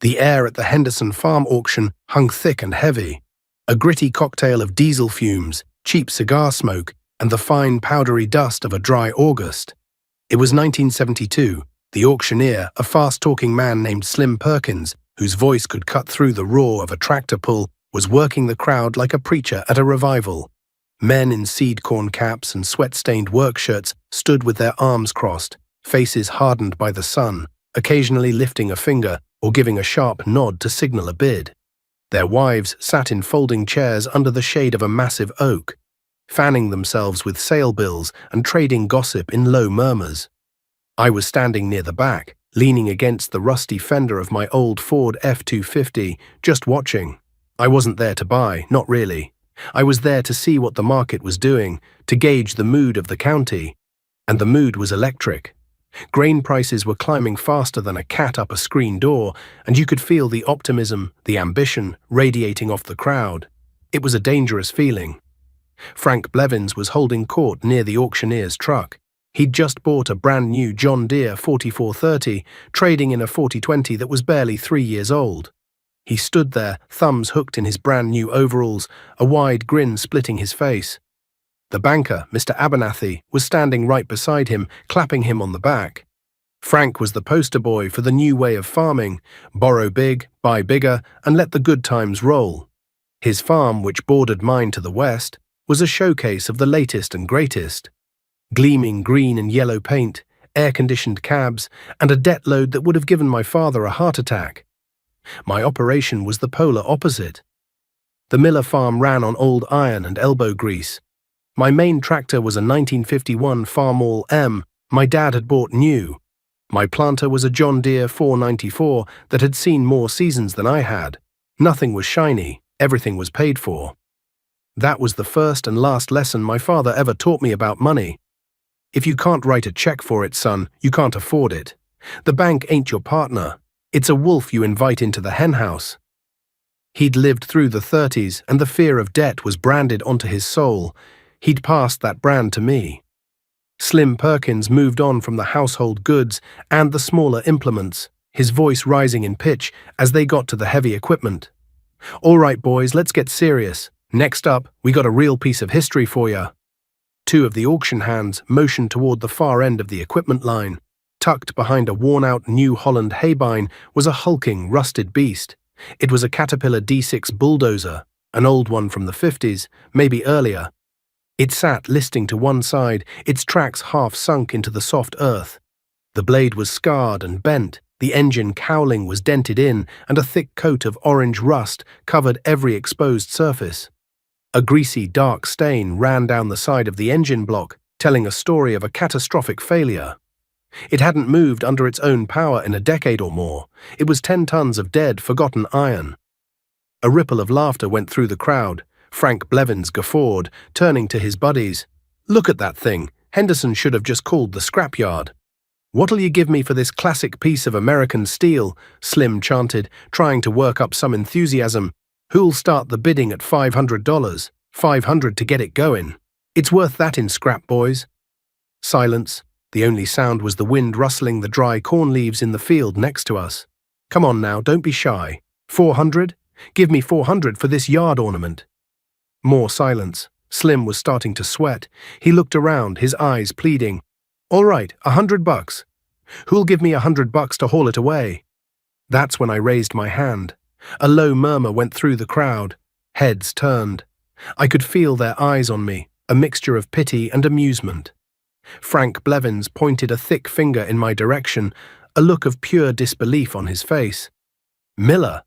The air at the Henderson Farm auction hung thick and heavy, a gritty cocktail of diesel fumes, cheap cigar smoke, and the fine powdery dust of a dry August. It was 1972. The auctioneer, a fast-talking man named Slim Perkins, whose voice could cut through the roar of a tractor pull, was working the crowd like a preacher at a revival. Men in seed corn caps and sweat-stained work shirts stood with their arms crossed, faces hardened by the sun, occasionally lifting a finger or giving a sharp nod to signal a bid. Their wives sat in folding chairs under the shade of a massive oak, fanning themselves with sale bills and trading gossip in low murmurs. I was standing near the back, leaning against the rusty fender of my old Ford F-250, just watching. I wasn't there to buy, not really. I was there to see what the market was doing, to gauge the mood of the county. And the mood was electric. Grain prices were climbing faster than a cat up a screen door, and you could feel the optimism, the ambition, radiating off the crowd. It was a dangerous feeling. Frank Blevins was holding court near the auctioneer's truck. He'd just bought a brand new John Deere 4430, trading in a 4020 that was barely 3 years old. He stood there, thumbs hooked in his brand new overalls, a wide grin splitting his face. The banker, Mr. Abernathy, was standing right beside him, clapping him on the back. Frank was the poster boy for the new way of farming: borrow big, buy bigger, and let the good times roll. His farm, which bordered mine to the west, was a showcase of the latest and greatest. Gleaming green and yellow paint, air-conditioned cabs, and a debt load that would have given my father a heart attack. My operation was the polar opposite. The Miller farm ran on old iron and elbow grease. My main tractor was a 1951 Farmall M my dad had bought new. My planter was a John Deere 494 that had seen more seasons than I had. Nothing was shiny, everything was paid for. That was the first and last lesson my father ever taught me about money. If you can't write a check for it, son, you can't afford it. The bank ain't your partner. It's a wolf you invite into the henhouse. He'd lived through the 30s, and the fear of debt was branded onto his soul. He'd passed that brand to me. Slim Perkins moved on from the household goods and the smaller implements, his voice rising in pitch as they got to the heavy equipment. "All right, boys, let's get serious. Next up, we got a real piece of history for ya." Two of the auction hands motioned toward the far end of the equipment line. Tucked behind a worn-out New Holland haybine was a hulking, rusted beast. It was a Caterpillar D6 bulldozer, an old one from the 50s, maybe earlier. It sat listing to one side, its tracks half sunk into the soft earth. The blade was scarred and bent, the engine cowling was dented in, and a thick coat of orange rust covered every exposed surface. A greasy, dark stain ran down the side of the engine block, telling a story of a catastrophic failure. It hadn't moved under its own power in a decade or more. It was 10 tons of dead, forgotten iron. A ripple of laughter went through the crowd. Frank Blevins guffawed, turning to his buddies. "Look at that thing. Henderson should have just called the scrapyard." "What'll you give me for this classic piece of American steel?" Slim chanted, trying to work up some enthusiasm. "Who'll start the bidding at $500? $500 to get it going. It's worth that in scrap, boys." Silence. The only sound was the wind rustling the dry corn leaves in the field next to us. "Come on now, don't be shy. 400? Give me 400 for this yard ornament." More silence. Slim was starting to sweat. He looked around, his eyes pleading. "All right, $100. Who'll give me $100 to haul it away?" That's when I raised my hand. A low murmur went through the crowd. Heads turned. I could feel their eyes on me, a mixture of pity and amusement. Frank Blevins pointed a thick finger in my direction, a look of pure disbelief on his face. "Miller?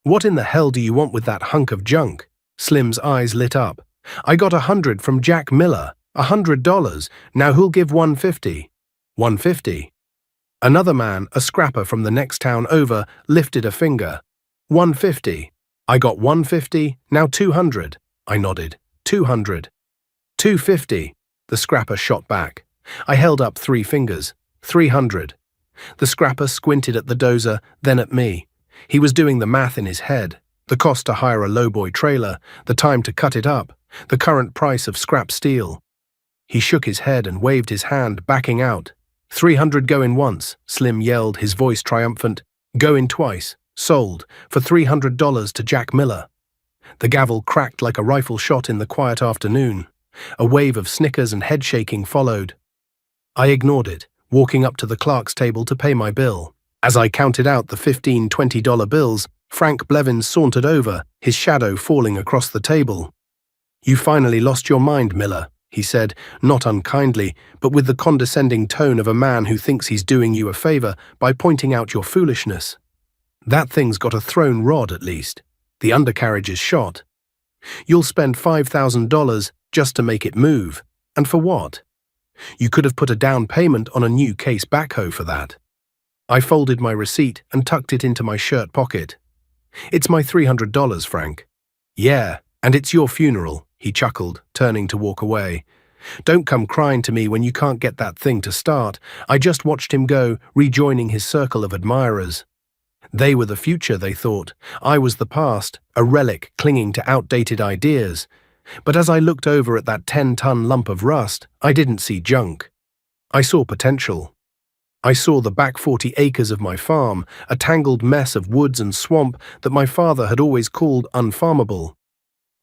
What in the hell do you want with that hunk of junk?" Slim's eyes lit up. "I got 100 from Jack Miller. $100. Now who'll give 150? 150. Another man, a scrapper from the next town over, lifted a finger. 150. I got 150, now 200. I nodded. 200. 250. The scrapper shot back. I held up 3 fingers. 300. The scrapper squinted at the dozer, then at me. He was doing the math in his head. The cost to hire a lowboy trailer, the time to cut it up, the current price of scrap steel. He shook his head and waved his hand, backing out. 300 go in once, Slim yelled, his voice triumphant. Go in twice. Sold for $300 to Jack Miller. The gavel cracked like a rifle shot in the quiet afternoon. A wave of snickers and head-shaking followed. I ignored it, walking up to the clerk's table to pay my bill. As I counted out the $15, $20 bills, Frank Blevins sauntered over, his shadow falling across the table. "You finally lost your mind, Miller," he said, not unkindly, but with the condescending tone of a man who thinks he's doing you a favor by pointing out your foolishness. "That thing's got a thrown rod, at least. The undercarriage is shot. You'll spend $5,000 just to make it move. And for what? You could have put a down payment on a new case backhoe for that." I folded my receipt and tucked it into my shirt pocket. "It's my $300, Frank." "Yeah, and it's your funeral," he chuckled, turning to walk away. "Don't come crying to me when you can't get that thing to start." I just watched him go, rejoining his circle of admirers. They were the future, they thought. I was the past, a relic clinging to outdated ideas. But as I looked over at that 10-ton lump of rust, I didn't see junk. I saw potential. I saw the back 40 acres of my farm, a tangled mess of woods and swamp that my father had always called unfarmable.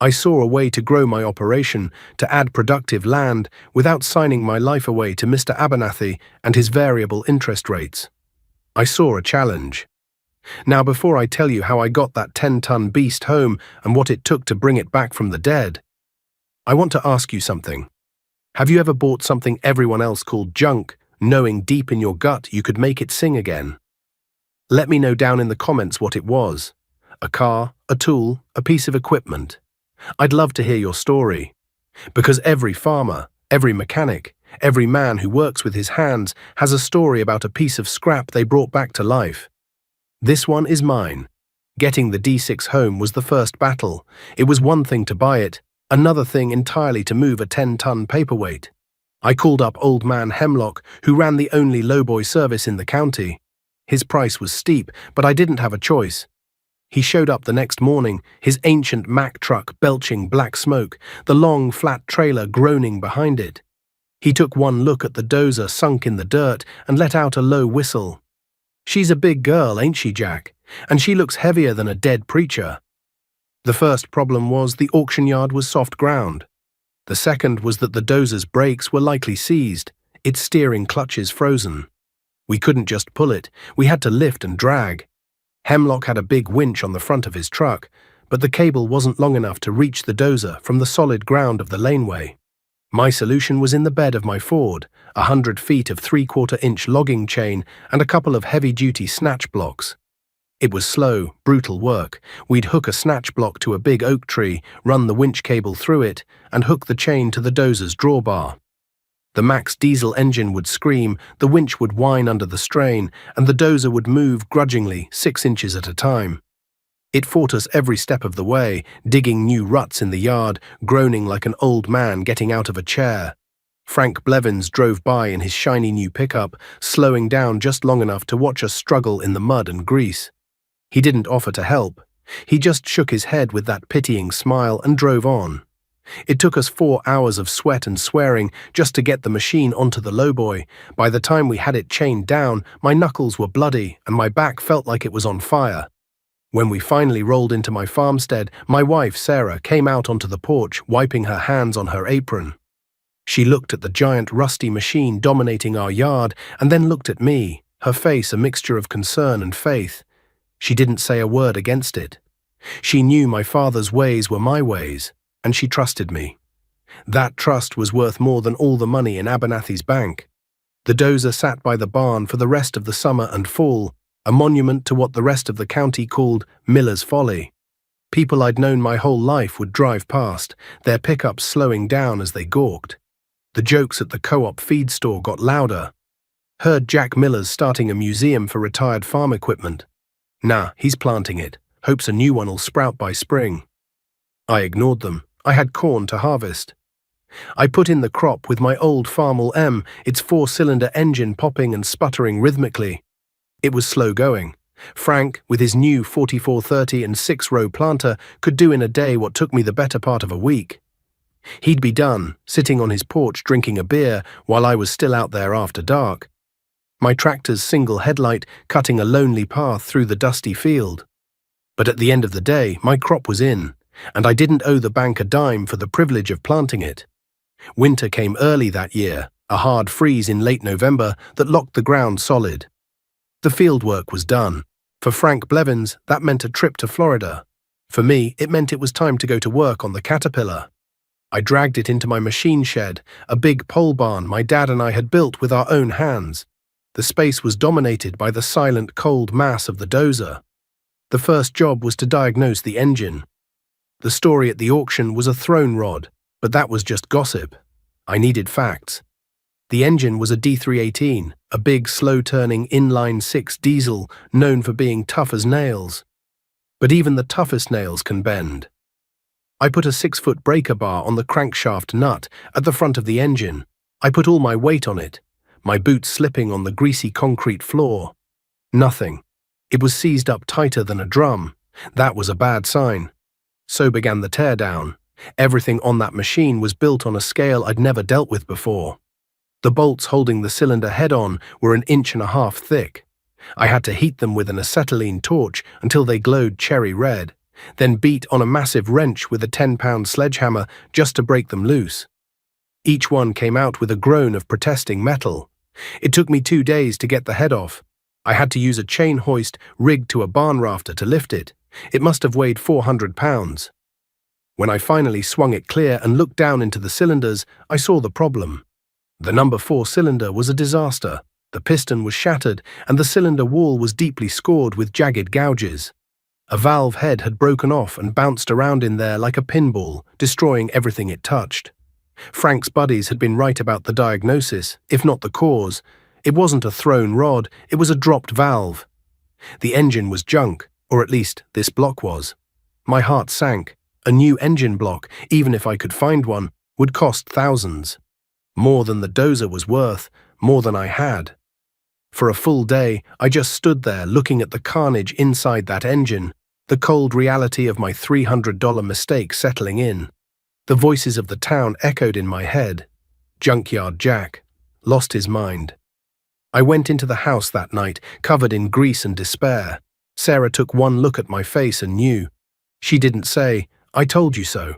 I saw a way to grow my operation, to add productive land, without signing my life away to Mr. Abernathy and his variable interest rates. I saw a challenge. Now, before I tell you how I got that 10-ton beast home and what it took to bring it back from the dead, I want to ask you something. Have you ever bought something everyone else called junk, knowing deep in your gut you could make it sing again? Let me know down in the comments what it was. A car, a tool, a piece of equipment. I'd love to hear your story. Because every farmer, every mechanic, every man who works with his hands has a story about a piece of scrap they brought back to life. This one is mine. Getting the D6 home was the first battle. It was one thing to buy it, another thing entirely to move a 10-ton paperweight. I called up old man Hemlock, who ran the only lowboy service in the county. His price was steep, but I didn't have a choice. He showed up the next morning, his ancient Mack truck belching black smoke, the long, flat trailer groaning behind it. He took one look at the Dozer sunk in the dirt and let out a low whistle. "She's a big girl, ain't she, Jack? And she looks heavier than a dead preacher." The first problem was the auction yard was soft ground. The second was that the Dozer's brakes were likely seized, its steering clutches frozen. We couldn't just pull it, we had to lift and drag. Hemlock had a big winch on the front of his truck, but the cable wasn't long enough to reach the Dozer from the solid ground of the laneway. My solution was in the bed of my Ford, 100 feet of 3/4-inch logging chain and a couple of heavy-duty snatch blocks. It was slow, brutal work. We'd hook a snatch block to a big oak tree, run the winch cable through it, and hook the chain to the Dozer's drawbar. The Mack's diesel engine would scream, the winch would whine under the strain, and the Dozer would move grudgingly 6 inches at a time. It fought us every step of the way, digging new ruts in the yard, groaning like an old man getting out of a chair. Frank Blevins drove by in his shiny new pickup, slowing down just long enough to watch us struggle in the mud and grease. He didn't offer to help. He just shook his head with that pitying smile and drove on. It took us 4 hours of sweat and swearing just to get the machine onto the lowboy. By the time we had it chained down, my knuckles were bloody and my back felt like it was on fire. When we finally rolled into my farmstead, my wife, Sarah, came out onto the porch, wiping her hands on her apron. She looked at the giant rusty machine dominating our yard and then looked at me, her face a mixture of concern and faith. She didn't say a word against it. She knew my father's ways were my ways, and she trusted me. That trust was worth more than all the money in Abernathy's bank. The Dozer sat by the barn for the rest of the summer and fall, a monument to what the rest of the county called Miller's Folly. People I'd known my whole life would drive past, their pickups slowing down as they gawked. The jokes at the co-op feed store got louder. Heard Jack Miller's starting a museum for retired farm equipment. Nah, he's planting it. Hopes a new one'll sprout by spring. I ignored them. I had corn to harvest. I put in the crop with my old Farmall M, its 4-cylinder engine popping and sputtering rhythmically. It was slow going. Frank, with his new 4430 and 6-row planter, could do in a day what took me the better part of a week. He'd be done, sitting on his porch drinking a beer while I was still out there after dark. my tractor's single headlight cutting a lonely path through the dusty field. But at the end of the day, my crop was in, and I didn't owe the bank a dime for the privilege of planting it. Winter came early that year, a hard freeze in late November that locked the ground solid. The fieldwork was done. For Frank Blevins, that meant a trip to Florida. For me, it meant it was time to go to work on the Caterpillar. I dragged it into my machine shed, a big pole barn my dad and I had built with our own hands. The space was dominated by the silent, cold mass of the Dozer. The first job was to diagnose the engine. The story at the auction was a throne rod, but that was just gossip. I needed facts. The engine was a D318, a big, slow-turning inline-six diesel known for being tough as nails. But even the toughest nails can bend. I put a 6-foot breaker bar on the crankshaft nut at the front of the engine. I put all my weight on it, my boots slipping on the greasy concrete floor. Nothing. It was seized up tighter than a drum. That was a bad sign. So began the teardown. Everything on that machine was built on a scale I'd never dealt with before. The bolts holding the cylinder head on were 1.5 inches thick. I had to heat them with an acetylene torch until they glowed cherry red, then beat on a massive wrench with a 10-pound sledgehammer just to break them loose. Each one came out with a groan of protesting metal. It took me 2 days to get the head off. I had to use a chain hoist rigged to a barn rafter to lift it. It must have weighed 400 pounds. When I finally swung it clear and looked down into the cylinders, I saw the problem. The number 4 cylinder was a disaster. The piston was shattered, and the cylinder wall was deeply scored with jagged gouges. A valve head had broken off and bounced around in there like a pinball, destroying everything it touched. Frank's buddies had been right about the diagnosis, if not the cause. It wasn't a thrown rod, it was a dropped valve. The engine was junk, or at least this block was. My heart sank. A new engine block, even if I could find one, would cost thousands. More than the Dozer was worth, more than I had. For a full day, I just stood there looking at the carnage inside that engine, the cold reality of my $300 mistake settling in. The voices of the town echoed in my head. Junkyard Jack lost his mind. I went into the house that night, covered in grease and despair. Sarah took one look at my face and knew. She didn't say, "I told you so."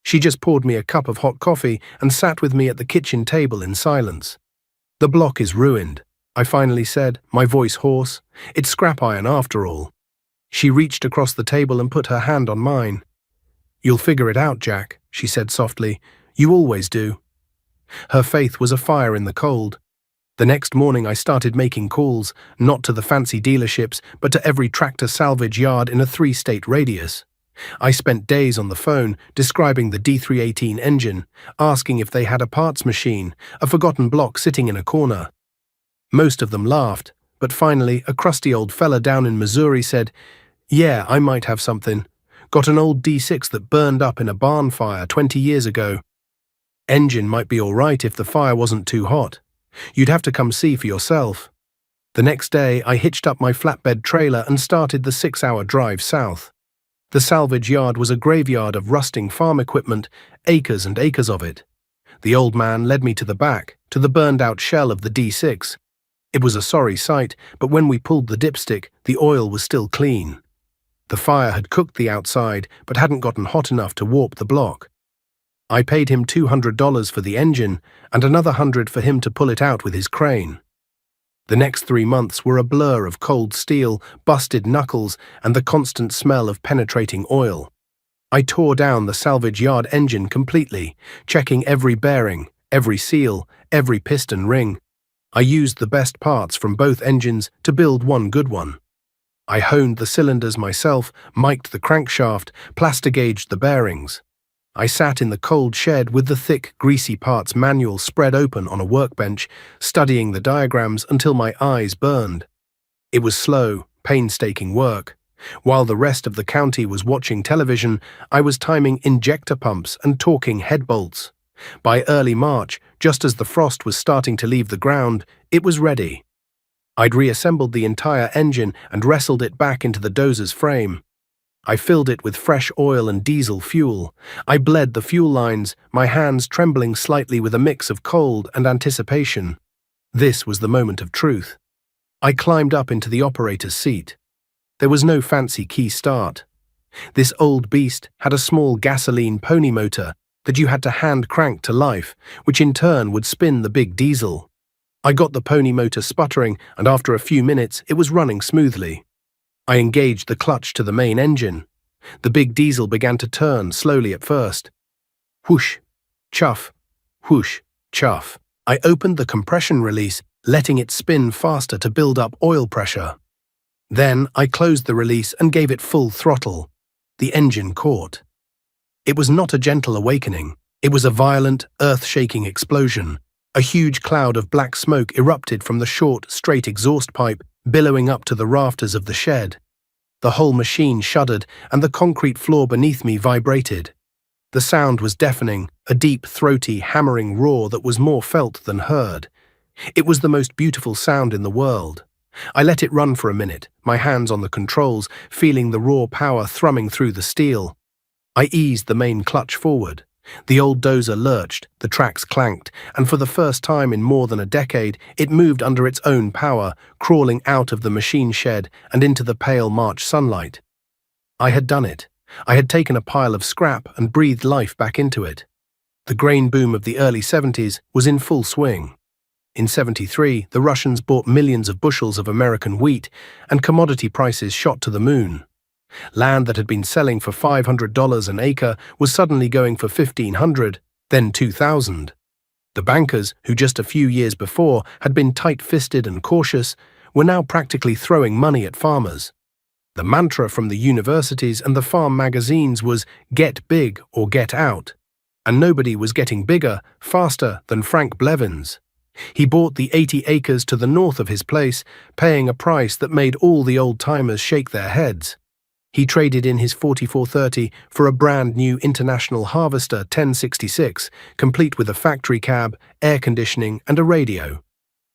She just poured me a cup of hot coffee and sat with me at the kitchen table in silence. "The block is ruined," I finally said, my voice hoarse. "It's scrap iron after all." She reached across the table and put her hand on mine. "You'll figure it out, Jack," she said softly. "You always do." Her faith was a fire in the cold. The next morning I started making calls, not to the fancy dealerships, but to every tractor salvage yard in a 3-state radius. I spent days on the phone describing the D318 engine, asking if they had a parts machine, a forgotten block sitting in a corner. Most of them laughed, but finally a crusty old fella down in Missouri said, "Yeah, I might have something. Got an old D6 that burned up in a barn fire 20 years ago. Engine might be all right if the fire wasn't too hot. You'd have to come see for yourself." The next day I hitched up my flatbed trailer and started the 6-hour drive south. The salvage yard was a graveyard of rusting farm equipment, acres and acres of it. The old man led me to the back, to the burned-out shell of the D6. It was a sorry sight, but when we pulled the dipstick, the oil was still clean. The fire had cooked the outside, but hadn't gotten hot enough to warp the block. I paid him $200 for the engine, and another $100 for him to pull it out with his crane. The next 3 months were a blur of cold steel, busted knuckles, and the constant smell of penetrating oil. I tore down the salvage yard engine completely, checking every bearing, every seal, every piston ring. I used the best parts from both engines to build one good one. I honed the cylinders myself, mic'd the crankshaft, plaster-gauged the bearings. I sat in the cold shed with the thick, greasy parts manual spread open on a workbench, studying the diagrams until my eyes burned. It was slow, painstaking work. While the rest of the county was watching television, I was timing injector pumps and torquing head bolts. By early March, just as the frost was starting to leave the ground, it was ready. I'd reassembled the entire engine and wrestled it back into the Dozer's frame. I filled it with fresh oil and diesel fuel. I bled the fuel lines, my hands trembling slightly with a mix of cold and anticipation. This was the moment of truth. I climbed up into the operator's seat. There was no fancy key start. This old beast had a small gasoline pony motor that you had to hand crank to life, which in turn would spin the big diesel. I got the pony motor sputtering, and after a few minutes it was running smoothly. I engaged the clutch to the main engine. The big diesel began to turn slowly at first. Whoosh, chuff, whoosh, chuff. I opened the compression release, letting it spin faster to build up oil pressure. Then I closed the release and gave it full throttle. The engine caught. It was not a gentle awakening. It was a violent, earth-shaking explosion. A huge cloud of black smoke erupted from the short, straight exhaust pipe, billowing up to the rafters of the shed. The whole machine shuddered, and the concrete floor beneath me vibrated. The sound was deafening, a deep, throaty, hammering roar that was more felt than heard. It was the most beautiful sound in the world. I let it run for a minute, my hands on the controls, feeling the raw power thrumming through the steel. I eased the main clutch forward. The old Dozer lurched, the tracks clanked, and for the first time in more than a decade, it moved under its own power, crawling out of the machine shed and into the pale March sunlight. I had done it. I had taken a pile of scrap and breathed life back into it. The grain boom of the early 70s was in full swing. In 73, the Russians bought millions of bushels of American wheat, and commodity prices shot to the moon. Land that had been selling for $500 an acre was suddenly going for $1,500, then $2,000. The bankers, who just a few years before had been tight-fisted and cautious, were now practically throwing money at farmers. The mantra from the universities and the farm magazines was "get big or get out," and nobody was getting bigger, faster than Frank Blevins. He bought the 80 acres to the north of his place, paying a price that made all the old-timers shake their heads. He traded in his 4430 for a brand-new International Harvester 1066, complete with a factory cab, air conditioning, and a radio.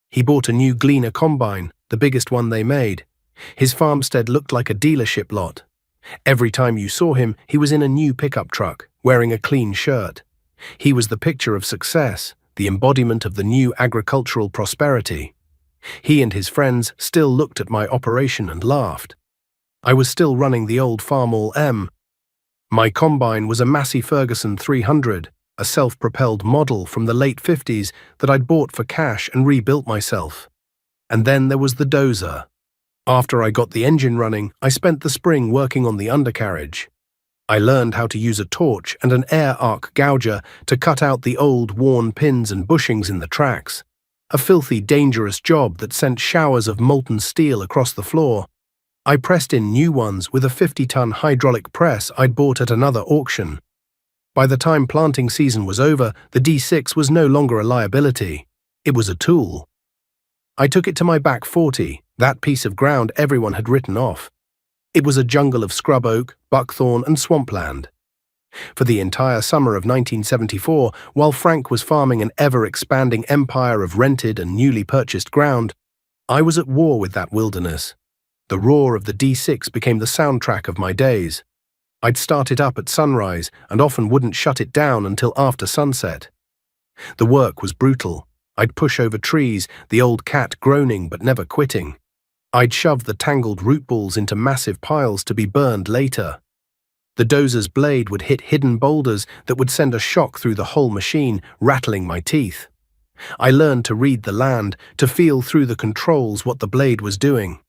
He bought a new Gleaner combine, the biggest one they made. His farmstead looked like a dealership lot. Every time you saw him, he was in a new pickup truck, wearing a clean shirt. He was the picture of success, the embodiment of the new agricultural prosperity. He and his friends still looked at my operation and laughed. I was still running the old Farmall M. My combine was a Massey Ferguson 300, a self-propelled model from the late 50s that I'd bought for cash and rebuilt myself. And then there was the Dozer. After I got the engine running, I spent the spring working on the undercarriage. I learned how to use a torch and an air arc gouger to cut out the old, worn pins and bushings in the tracks. A filthy, dangerous job that sent showers of molten steel across the floor. I pressed in new ones with a 50-ton hydraulic press I'd bought at another auction. By the time planting season was over, the D6 was no longer a liability. It was a tool. I took it to my back 40, that piece of ground everyone had written off. It was a jungle of scrub oak, buckthorn, and swampland. For the entire summer of 1974, while Frank was farming an ever-expanding empire of rented and newly purchased ground, I was at war with that wilderness. The roar of the D6 became the soundtrack of my days. I'd start it up at sunrise and often wouldn't shut it down until after sunset. The work was brutal. I'd push over trees, the old cat groaning but never quitting. I'd shove the tangled root balls into massive piles to be burned later. The dozer's blade would hit hidden boulders that would send a shock through the whole machine, rattling my teeth. I learned to read the land, to feel through the controls what the blade was doing.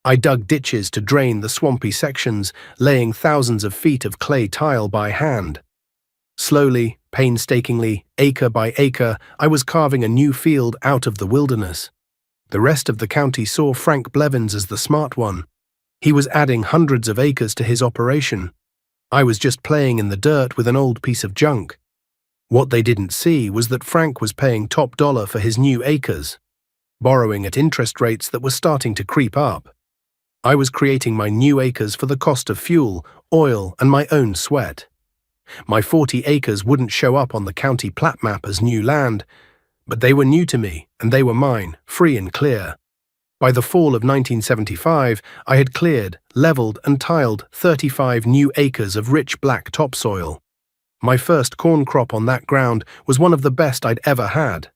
I dug ditches to drain the swampy sections, laying thousands of feet of clay tile by hand. Slowly, painstakingly, acre by acre, I was carving a new field out of the wilderness. The rest of the county saw Frank Blevins as the smart one. He was adding hundreds of acres to his operation. I was just playing in the dirt with an old piece of junk. What they didn't see was that Frank was paying top dollar for his new acres, borrowing at interest rates that were starting to creep up. I was creating my new acres for the cost of fuel, oil, and my own sweat. My 40 acres wouldn't show up on the county plat map as new land, but they were new to me, and they were mine, free and clear. By the fall of 1975, I had cleared, leveled, and tiled 35 new acres of rich black topsoil. My first corn crop on that ground was one of the best I'd ever had.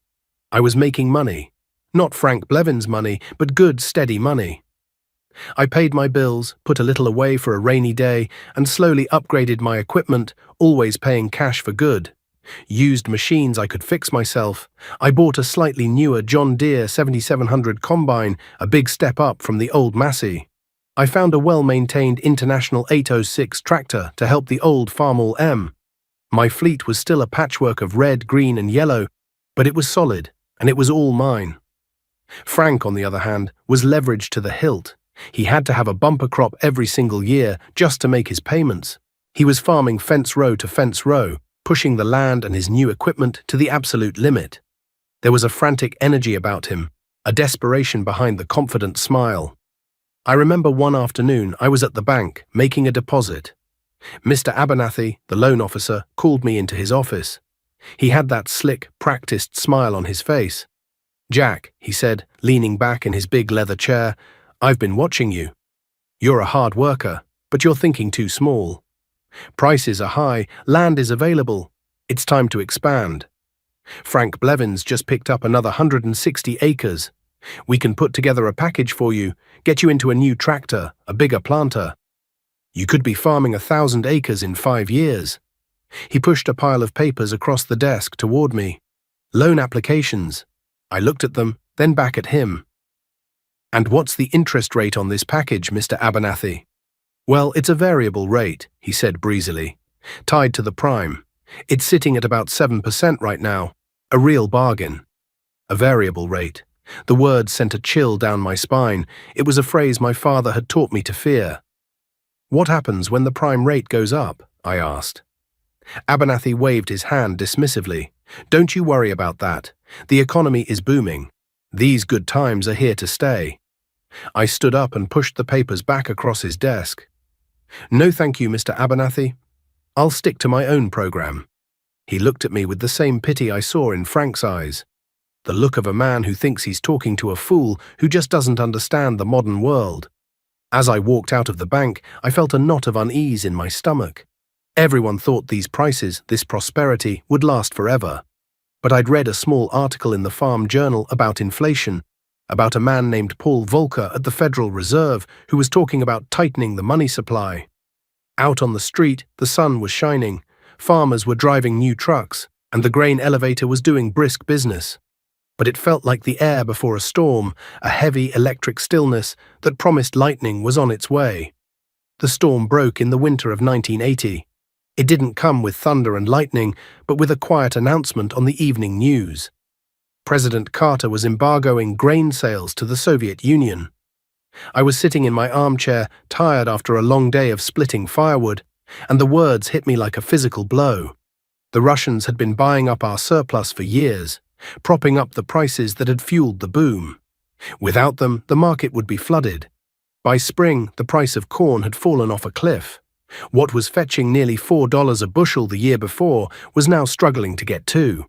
I was making money. Not Frank Blevin's money, but good, steady money. I paid my bills, put a little away for a rainy day, and slowly upgraded my equipment, always paying cash for good. Used machines I could fix myself. I bought a slightly newer John Deere 7700 combine, a big step up from the old Massey. I found a well-maintained International 806 tractor to help the old Farmall M. My fleet was still a patchwork of red, green and yellow, but it was solid, and it was all mine. Frank, on the other hand, was leveraged to the hilt. He had to have a bumper crop every single year just to make his payments. He was farming fence row to fence row, pushing the land and his new equipment to the absolute limit. There was a frantic energy about him, a desperation behind the confident smile. I remember one afternoon I was at the bank, making a deposit. Mr. Abernathy, the loan officer, called me into his office. He had that slick, practiced smile on his face. "Jack," he said, leaning back in his big leather chair, "I've been watching you. You're a hard worker, but you're thinking too small. Prices are high, land is available. It's time to expand. Frank Blevin's just picked up another 160 acres. We can put together a package for you, get you into a new tractor, a bigger planter. You could be farming 1,000 acres in 5 years. He pushed a pile of papers across the desk toward me. Loan applications. I looked at them, then back at him. "And what's the interest rate on this package, Mr. Abernathy?" "Well, it's a variable rate," he said breezily, "tied to the prime. It's sitting at about 7% right now. A real bargain." A variable rate. The word sent a chill down my spine. It was a phrase my father had taught me to fear. "What happens when the prime rate goes up?" I asked. Abernathy waved his hand dismissively. "Don't you worry about that. The economy is booming. These good times are here to stay." I stood up and pushed the papers back across his desk. "No thank you, Mr. Abernathy. I'll stick to my own program." He looked at me with the same pity I saw in Frank's eyes. The look of a man who thinks he's talking to a fool who just doesn't understand the modern world. As I walked out of the bank, I felt a knot of unease in my stomach. Everyone thought these prices, this prosperity, would last forever. But I'd read a small article in the Farm Journal about inflation, about a man named Paul Volcker at the Federal Reserve who was talking about tightening the money supply. Out on the street, the sun was shining, farmers were driving new trucks, and the grain elevator was doing brisk business. But it felt like the air before a storm, a heavy electric stillness that promised lightning was on its way. The storm broke in the winter of 1980. It didn't come with thunder and lightning, but with a quiet announcement on the evening news. President Carter was embargoing grain sales to the Soviet Union. I was sitting in my armchair, tired after a long day of splitting firewood, and the words hit me like a physical blow. The Russians had been buying up our surplus for years, propping up the prices that had fueled the boom. Without them, the market would be flooded. By spring, the price of corn had fallen off a cliff. What was fetching nearly $4 a bushel the year before was now struggling to get $2.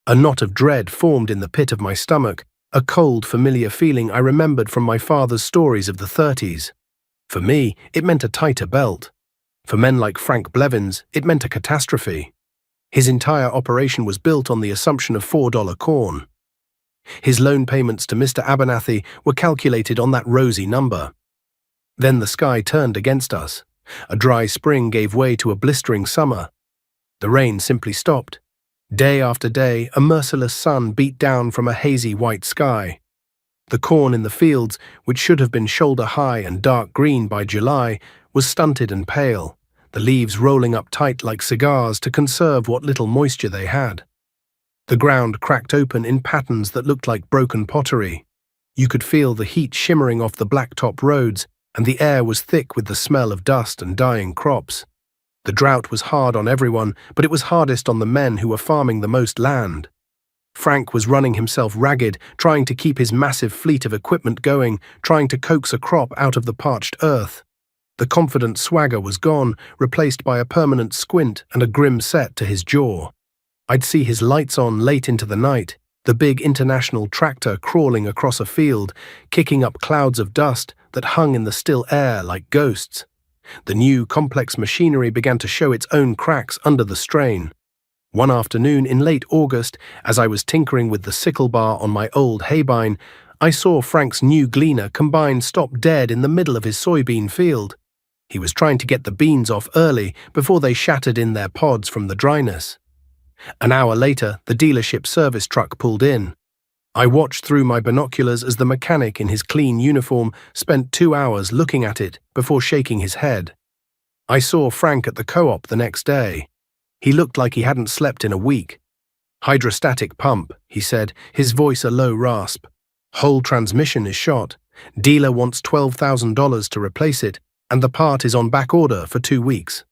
A knot of dread formed in the pit of my stomach, a cold, familiar feeling I remembered from my father's stories of the 30s. For me, it meant a tighter belt. For men like Frank Blevin's, it meant a catastrophe. His entire operation was built on the assumption of $4 corn. His loan payments to Mr. Abernathy were calculated on that rosy number. Then the sky turned against us. A dry spring gave way to a blistering summer. The rain simply stopped. Day after day, a merciless sun beat down from a hazy white sky. The corn in the fields, which should have been shoulder-high and dark green by July, was stunted and pale, the leaves rolling up tight like cigars to conserve what little moisture they had. The ground cracked open in patterns that looked like broken pottery. You could feel the heat shimmering off the blacktop roads, and the air was thick with the smell of dust and dying crops. The drought was hard on everyone, but it was hardest on the men who were farming the most land. Frank was running himself ragged, trying to keep his massive fleet of equipment going, trying to coax a crop out of the parched earth. The confident swagger was gone, replaced by a permanent squint and a grim set to his jaw. I'd see his lights on late into the night, the big international tractor crawling across a field, kicking up clouds of dust that hung in the still air like ghosts. The new, complex machinery began to show its own cracks under the strain. One afternoon in late August, as I was tinkering with the sickle bar on my old haybine, I saw Frank's new Gleaner combine stop dead in the middle of his soybean field. He was trying to get the beans off early before they shattered in their pods from the dryness. An hour later, the dealership service truck pulled in. I watched through my binoculars as the mechanic in his clean uniform spent 2 hours looking at it before shaking his head. I saw Frank at the co-op the next day. He looked like he hadn't slept in a week. "Hydrostatic pump," he said, his voice a low rasp. "Whole transmission is shot. Dealer wants $12,000 to replace it, and the part is on back order for 2 weeks."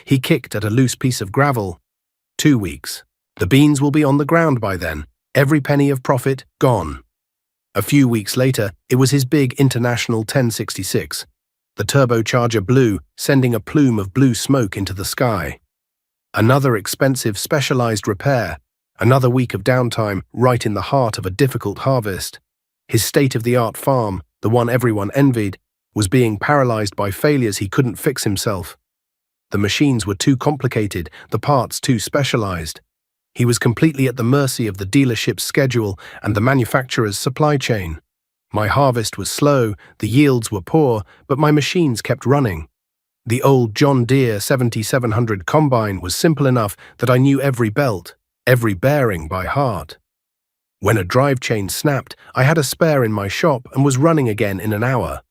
He kicked at a loose piece of gravel. 2 weeks. The beans will be on the ground by then. Every penny of profit gone. A few weeks later, it was his big International 1066. The turbocharger blew, sending a plume of blue smoke into the sky. Another expensive specialized repair, another week of downtime right in the heart of a difficult harvest. His state-of-the-art farm, the one everyone envied, was being paralyzed by failures he couldn't fix himself. The machines were too complicated, the parts too specialized. He was completely at the mercy of the dealership's schedule and the manufacturer's supply chain. My harvest was slow, the yields were poor, but my machines kept running. The old John Deere 7700 combine was simple enough that I knew every belt, every bearing by heart. When a drive chain snapped, I had a spare in my shop and was running again in an hour.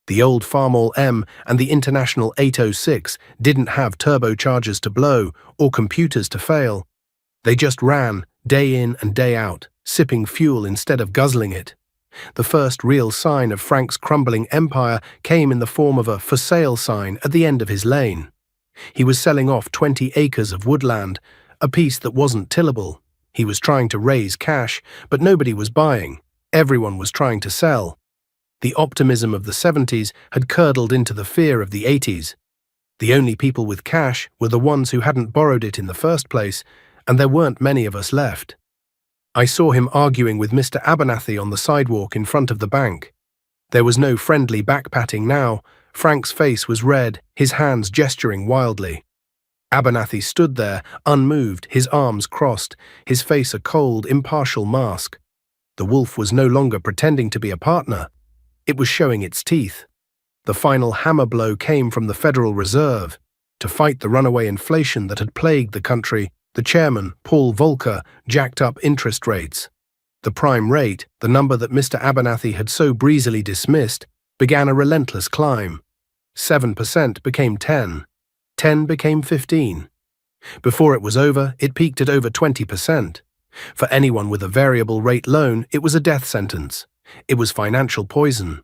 The old Farmall M and the International 806 didn't have turbochargers to blow or computers to fail. They just ran, day in and day out, sipping fuel instead of guzzling it. The first real sign of Frank's crumbling empire came in the form of a "for sale" sign at the end of his lane. He was selling off 20 acres of woodland, a piece that wasn't tillable. He was trying to raise cash, but nobody was buying. Everyone was trying to sell. The optimism of the 70s had curdled into the fear of the 80s. The only people with cash were the ones who hadn't borrowed it in the first place, and there weren't many of us left. I saw him arguing with Mr. Abernathy on the sidewalk in front of the bank. There was no friendly back-patting now. Frank's face was red, his hands gesturing wildly. Abernathy stood there, unmoved, his arms crossed, his face a cold, impartial mask. The wolf was no longer pretending to be a partner. It was showing its teeth. The final hammer blow came from the Federal Reserve. To fight the runaway inflation that had plagued the country, the chairman, Paul Volcker, jacked up interest rates. The prime rate, the number that Mr. Abernathy had so breezily dismissed, began a relentless climb. 7% became 10. 10 became 15. Before it was over, it peaked at over 20%. For anyone with a variable rate loan, it was a death sentence. It was financial poison.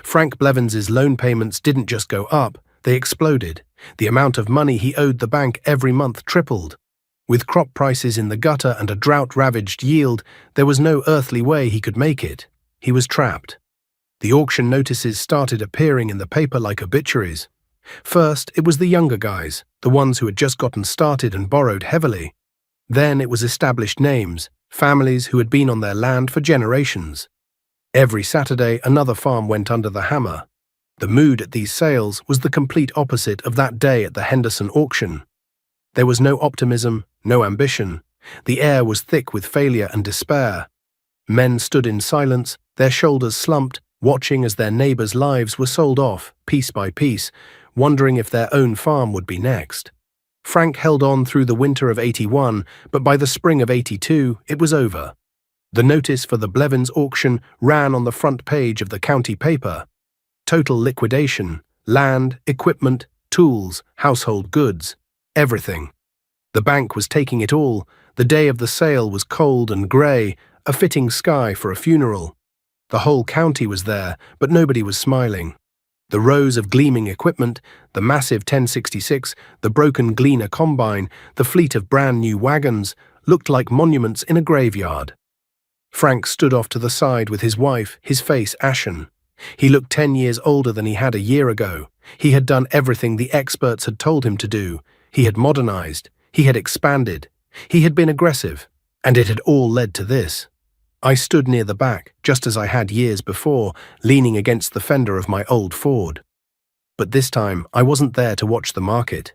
Frank Blevins's loan payments didn't just go up, they exploded. The amount of money he owed the bank every month tripled. With crop prices in the gutter and a drought-ravaged yield, there was no earthly way he could make it. He was trapped. The auction notices started appearing in the paper like obituaries. First, it was the younger guys, the ones who had just gotten started and borrowed heavily. Then it was established names, families who had been on their land for generations. Every Saturday, another farm went under the hammer. The mood at these sales was the complete opposite of that day at the Henderson auction. There was no optimism, no ambition. The air was thick with failure and despair. Men stood in silence, their shoulders slumped, watching as their neighbors' lives were sold off, piece by piece, wondering if their own farm would be next. Frank held on through the winter of '81, but by the spring of '82, it was over. The notice for the Blevins auction ran on the front page of the county paper. Total liquidation, land, equipment, tools, household goods, everything. The bank was taking it all. The day of the sale was cold and grey, a fitting sky for a funeral. The whole county was there, but nobody was smiling. The rows of gleaming equipment, the massive 1066, the broken Gleaner combine, the fleet of brand-new wagons, looked like monuments in a graveyard. Frank stood off to the side with his wife, his face ashen. He looked 10 years older than he had a year ago. He had done everything the experts had told him to do. He had modernized. He had expanded. He had been aggressive. And it had all led to this. I stood near the back, just as I had years before, leaning against the fender of my old Ford. But this time, I wasn't there to watch the market.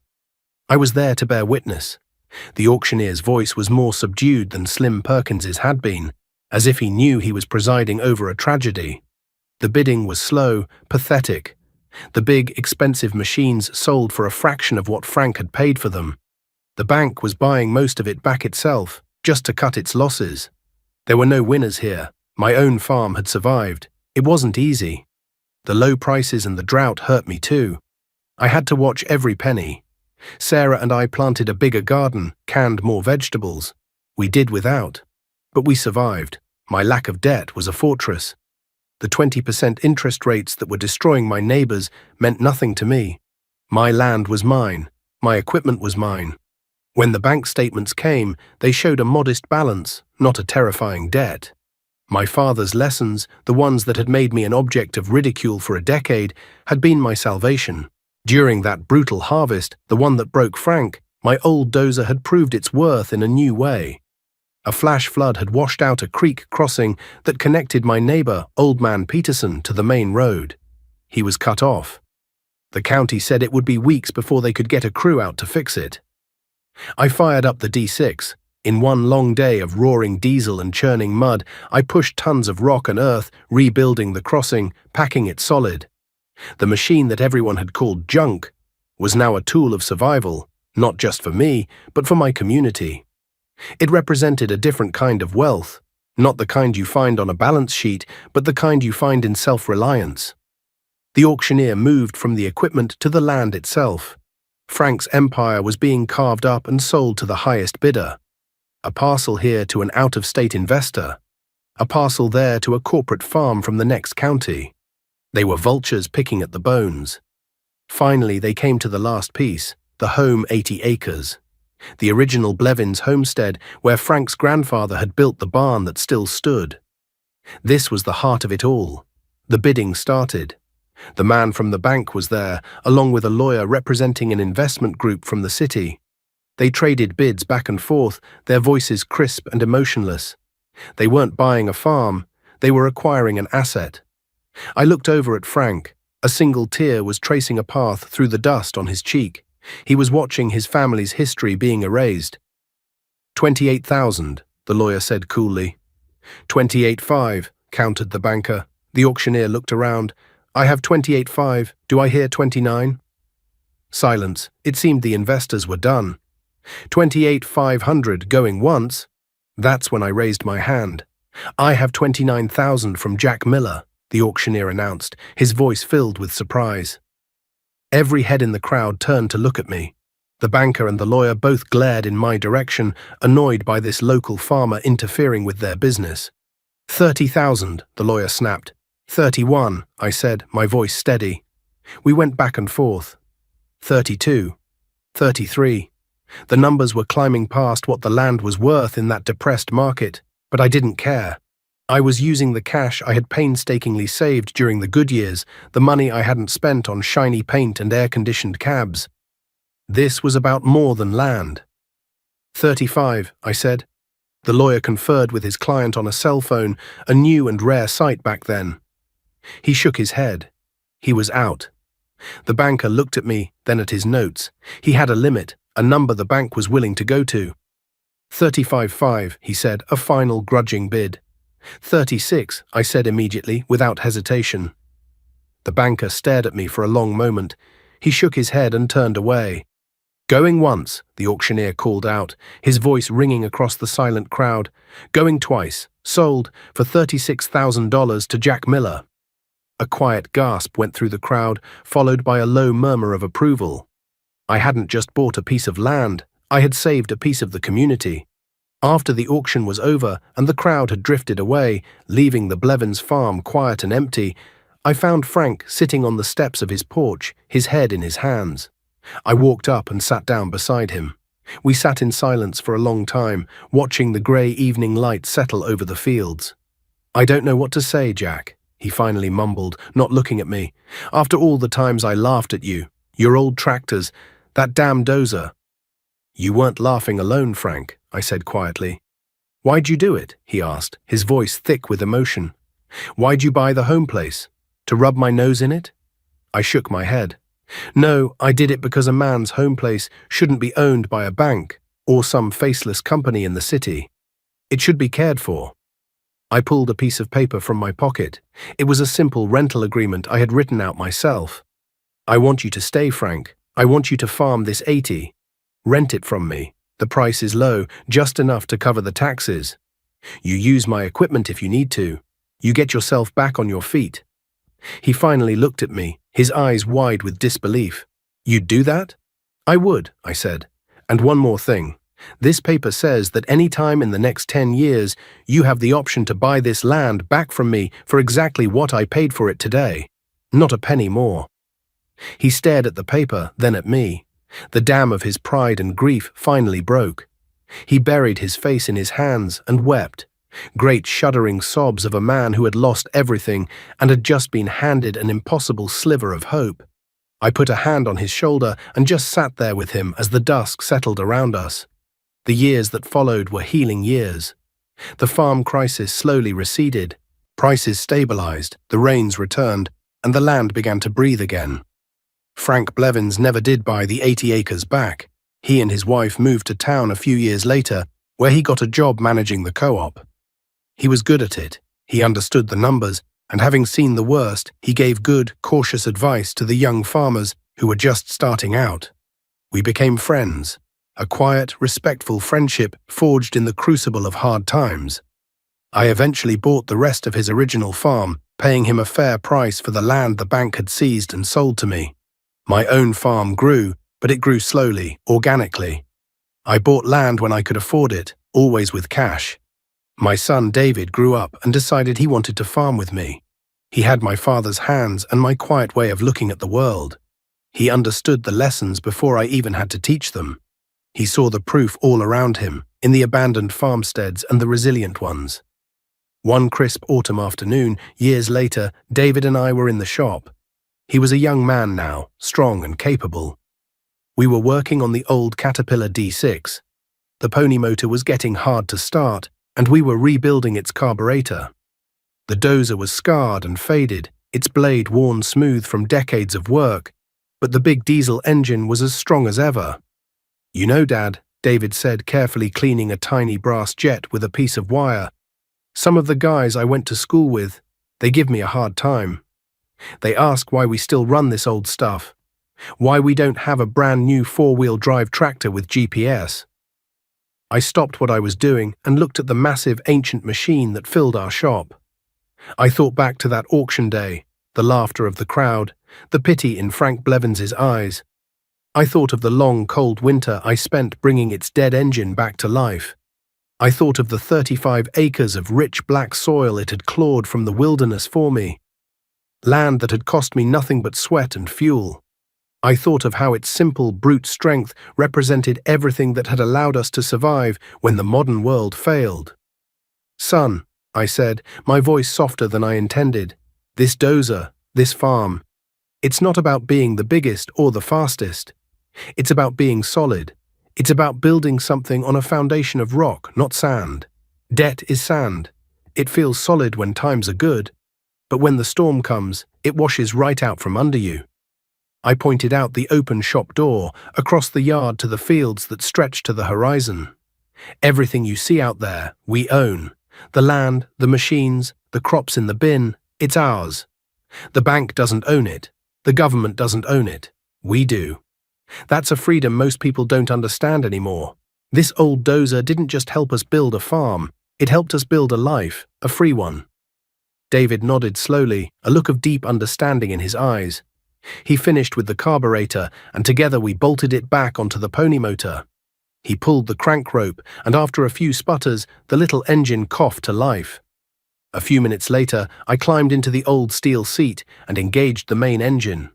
I was there to bear witness. The auctioneer's voice was more subdued than Slim Perkins's had been, as if he knew he was presiding over a tragedy. The bidding was slow, pathetic. The big, expensive machines sold for a fraction of what Frank had paid for them. The bank was buying most of it back itself, just to cut its losses. There were no winners here. My own farm had survived. It wasn't easy. The low prices and the drought hurt me too. I had to watch every penny. Sarah and I planted a bigger garden, canned more vegetables. We did without. But we survived. My lack of debt was a fortress. The 20% interest rates that were destroying my neighbors meant nothing to me. My land was mine. My equipment was mine. When the bank statements came, they showed a modest balance, not a terrifying debt. My father's lessons, the ones that had made me an object of ridicule for a decade, had been my salvation. During that brutal harvest, the one that broke Frank, my old Dozer had proved its worth in a new way. A flash flood had washed out a creek crossing that connected my neighbor, Old Man Peterson, to the main road. He was cut off. The county said it would be weeks before they could get a crew out to fix it. I fired up the D6. In one long day of roaring diesel and churning mud, I pushed tons of rock and earth, rebuilding the crossing, packing it solid. The machine that everyone had called junk was now a tool of survival, not just for me, but for my community. It represented a different kind of wealth, not the kind you find on a balance sheet, but the kind you find in self-reliance. The auctioneer moved from the equipment to the land itself. Frank's empire was being carved up and sold to the highest bidder. A parcel here to an out-of-state investor. A parcel there to a corporate farm from the next county. They were vultures picking at the bones. Finally, they came to the last piece, the home 80 acres. The original Blevins homestead where Frank's grandfather had built the barn that still stood. This was the heart of it all. The bidding started. The man from the bank was there, along with a lawyer representing an investment group from the city. They traded bids back and forth, their voices crisp and emotionless. They weren't buying a farm, they were acquiring an asset. I looked over at Frank. A single tear was tracing a path through the dust on his cheek. He was watching his family's history being erased. 28,000, the lawyer said coolly. 28.5, countered the banker. The auctioneer looked around. I have 28.5. Do I hear 29? Silence. It seemed the investors were done. 28,500 going once. That's when I raised my hand. I have 29,000 from Jack Miller, the auctioneer announced, his voice filled with surprise. Every head in the crowd turned to look at me. The banker and the lawyer both glared in my direction, annoyed by this local farmer interfering with their business. 30,000, the lawyer snapped. 31, I said, my voice steady. We went back and forth. 32. 33. The numbers were climbing past what the land was worth in that depressed market, but I didn't care. I was using the cash I had painstakingly saved during the good years, the money I hadn't spent on shiny paint and air-conditioned cabs. This was about more than land. 35, I said. The lawyer conferred with his client on a cell phone, a new and rare sight back then. He shook his head. He was out. The banker looked at me, then at his notes. He had a limit, a number the bank was willing to go to. 35.5, he said, a final grudging bid. 36, I said immediately, without hesitation. The banker stared at me for a long moment. He shook his head and turned away. Going once, the auctioneer called out, his voice ringing across the silent crowd. Going twice, sold for $36,000 to Jack Miller. A quiet gasp went through the crowd, followed by a low murmur of approval. I hadn't just bought a piece of land, I had saved a piece of the community. After the auction was over and the crowd had drifted away, leaving the Blevins farm quiet and empty, I found Frank sitting on the steps of his porch, his head in his hands. I walked up and sat down beside him. We sat in silence for a long time, watching the grey evening light settle over the fields. I don't know what to say, Jack, he finally mumbled, not looking at me. After all the times I laughed at you, your old tractors, that damn Dozer. You weren't laughing alone, Frank, I said quietly. Why'd you do it? He asked, his voice thick with emotion. Why'd you buy the home place? To rub my nose in it? I shook my head. No, I did it because a man's home place shouldn't be owned by a bank. or some faceless company in the city. It should be cared for. I pulled a piece of paper from my pocket. It was a simple rental agreement I had written out myself. I want you to stay, Frank. I want you to farm this 80. Rent it from me. The price is low, just enough to cover the taxes. You use my equipment if you need to. You get yourself back on your feet. He finally looked at me, his eyes wide with disbelief. You'd do that? I would, I said. And one more thing. This paper says that any time in the next 10 years, you have the option to buy this land back from me for exactly what I paid for it today. Not a penny more. He stared at the paper, then at me. The dam of his pride and grief finally broke. He buried his face in his hands and wept. Great shuddering sobs of a man who had lost everything and had just been handed an impossible sliver of hope. I put a hand on his shoulder and just sat there with him as the dusk settled around us. The years that followed were healing years. The farm crisis slowly receded. Prices stabilized, the rains returned, and the land began to breathe again. Frank Blevins never did buy the 80 acres back. He and his wife moved to town a few years later, where he got a job managing the co-op. He was good at it. He understood the numbers, and having seen the worst, he gave good, cautious advice to the young farmers who were just starting out. We became friends. A quiet, respectful friendship forged in the crucible of hard times. I eventually bought the rest of his original farm, paying him a fair price for the land the bank had seized and sold to me. My own farm grew, but it grew slowly, organically. I bought land when I could afford it, always with cash. My son David grew up and decided he wanted to farm with me. He had my father's hands and my quiet way of looking at the world. He understood the lessons before I even had to teach them. He saw the proof all around him, in the abandoned farmsteads and the resilient ones. One crisp autumn afternoon, years later, David and I were in the shop. He was a young man now, strong and capable. We were working on the old Caterpillar D6. The pony motor was getting hard to start, and we were rebuilding its carburetor. The Dozer was scarred and faded, its blade worn smooth from decades of work, but the big diesel engine was as strong as ever. You know, Dad, David said, carefully cleaning a tiny brass jet with a piece of wire. Some of the guys I went to school with, they give me a hard time. They ask why we still run this old stuff, why we don't have a brand new four-wheel drive tractor with GPS. I stopped what I was doing and looked at the massive ancient machine that filled our shop. I thought back to that auction day, the laughter of the crowd, the pity in Frank Blevins's eyes. I thought of the long, cold winter I spent bringing its dead engine back to life. I thought of the 35 acres of rich black soil it had clawed from the wilderness for me. Land that had cost me nothing but sweat and fuel. I thought of how its simple, brute strength represented everything that had allowed us to survive when the modern world failed. Son, I said, my voice softer than I intended, this Dozer, this farm, it's not about being the biggest or the fastest. It's about being solid. It's about building something on a foundation of rock, not sand. Debt is sand. It feels solid when times are good, but when the storm comes, it washes right out from under you. I pointed out the open shop door, across the yard to the fields that stretched to the horizon. Everything you see out there, we own. The land, the machines, the crops in the bin, it's ours. The bank doesn't own it. The government doesn't own it. We do. That's a freedom most people don't understand anymore. This old Dozer didn't just help us build a farm, it helped us build a life, a free one. David nodded slowly, a look of deep understanding in his eyes. He finished with the carburetor, and together we bolted it back onto the pony motor. He pulled the crank rope, and after a few sputters, the little engine coughed to life. A few minutes later, I climbed into the old steel seat and engaged the main engine.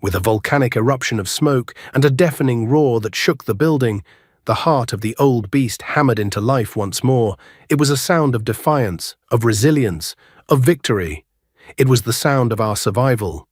With a volcanic eruption of smoke and a deafening roar that shook the building, the heart of the old beast hammered into life once more. It was a sound of defiance, of resilience, of victory. It was the sound of our survival.